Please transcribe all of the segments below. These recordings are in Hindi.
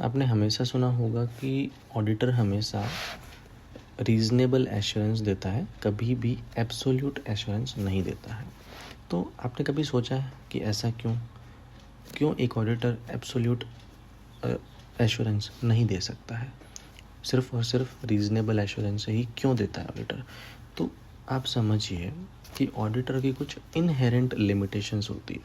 आपने हमेशा सुना होगा कि ऑडिटर हमेशा रीज़नेबल एश्योरेंस देता है, कभी भी एब्सोल्यूट एश्योरेंस नहीं देता है। तो आपने कभी सोचा है कि ऐसा क्यों एक ऑडिटर एब्सोल्यूट एश्योरेंस नहीं दे सकता है, सिर्फ और सिर्फ रीज़नेबल एश्योरेंस ही क्यों देता है ऑडिटर? तो आप समझिए कि ऑडिटर की कुछ इनहेरेंट लिमिटेशंस होती है।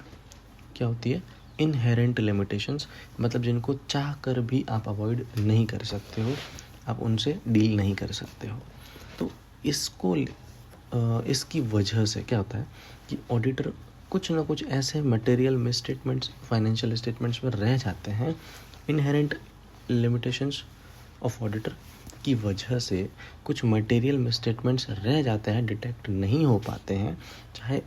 क्या होती है? इनहेरेंट लिमिटेशंस, मतलब जिनको चाह कर भी आप अवॉइड नहीं कर सकते हो, आप उनसे डील नहीं कर सकते हो। तो इसकी वजह से क्या होता है कि ऑडिटर कुछ ना कुछ ऐसे मटेरियल मिसस्टेटमेंट्स फाइनेंशियल स्टेटमेंट्स में रह जाते हैं। इनहेरेंट लिमिटेशंस ऑफ ऑडिटर की वजह से कुछ मटेरियल मिसस्टेटमेंट्स रह जाते हैं, डिटेक्ट नहीं हो पाते हैं। चाहे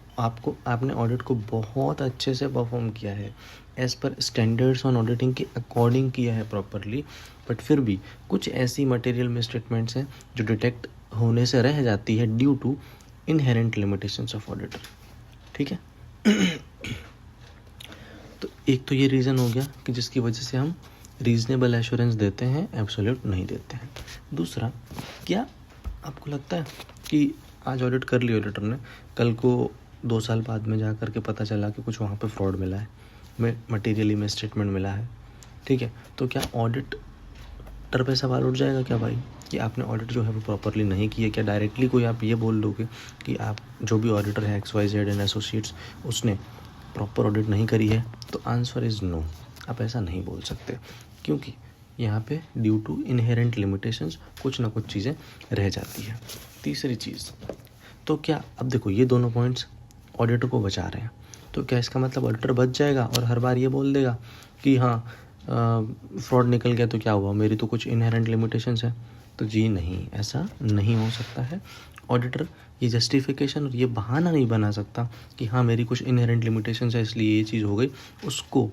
आपने ऑडिट को बहुत अच्छे से परफॉर्म किया है, as per standards on auditing के अकॉर्डिंग किया है प्रॉपरली, बट फिर भी कुछ ऐसी मटेरियल मिसस्टेटमेंट्स हैं जो डिटेक्ट होने से रह जाती है due to inherent limitations of auditor. ठीक है। तो एक तो ये रीज़न हो गया कि जिसकी वजह से हम रीज़नेबल एश्योरेंस देते हैं, एब्सोल्यूट नहीं देते हैं। दूसरा, क्या आपको लगता है कि आज ऑडिट कर लिया ऑडिटर ने, कल को 2 साल बाद में जा कर के पता चला कि कुछ वहाँ पे फ्रॉड मिला है, मटेरियली में स्टेटमेंट मिला है, ठीक है, तो क्या ऑडिटर पे सवाल उठ जाएगा क्या भाई कि आपने ऑडिट जो है वो प्रॉपरली नहीं किया? क्या डायरेक्टली कोई आप ये बोल दोगे कि आप जो भी ऑडिटर है XYZ एंड एसोसिएट्स, उसने प्रॉपर ऑडिट नहीं करी है? तो आंसर इज़ नो, आप ऐसा नहीं बोल सकते, क्योंकि यहाँ पे ड्यू टू इनहेरेंट लिमिटेशंस कुछ ना कुछ चीज़ें रह जाती है। तीसरी चीज़, तो क्या अब देखो ये दोनों पॉइंट्स ऑडिटर को बचा रहे हैं, तो क्या इसका मतलब ऑडिटर बच जाएगा और हर बार ये बोल देगा कि हाँ फ्रॉड निकल गया तो क्या हुआ, मेरी तो कुछ इनहेरेंट लिमिटेशंस है? तो जी नहीं, ऐसा नहीं हो सकता है। ऑडिटर ये जस्टिफिकेशन और ये बहाना नहीं बना सकता कि हाँ मेरी कुछ इनहेरेंट लिमिटेशंस है इसलिए ये चीज़ हो गई। उसको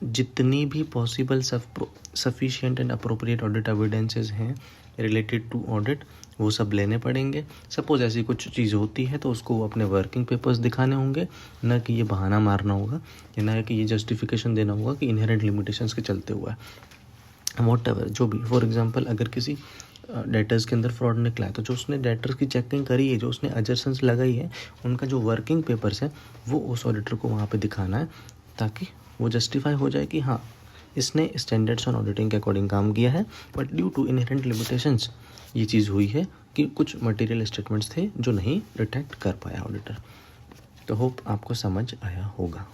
जितनी भी possible sufficient and appropriate audit evidences हैं रिलेटेड टू ऑडिट, वो सब लेने पड़ेंगे। सपोज ऐसी कुछ चीज़ होती है तो उसको अपने वर्किंग पेपर्स दिखाने होंगे, न कि ये बहाना मारना होगा, या न कि ये जस्टिफिकेशन देना होगा कि इनहेरेंट लिमिटेशंस के चलते हुआ है। वॉटएवर जो भी, फॉर एग्जांपल अगर किसी डेटर्स के अंदर फ्रॉड निकला है तो जो उसने डेटर्स की चेकिंग करी है, जो उसने एडजस्टेंस लगाई है, उनका जो वर्किंग पेपर्स है वो उस ऑडिटर को वहाँ पे दिखाना है, ताकि वो जस्टिफाई हो जाए कि हाँ इसने स्टैंडर्ड्स ऑन ऑडिटिंग के अकॉर्डिंग काम किया है, but due to inherent limitations ये चीज़ हुई है कि कुछ मटेरियल स्टेटमेंट्स थे जो नहीं डिटेक्ट कर पाया ऑडिटर। तो होप आपको समझ आया होगा।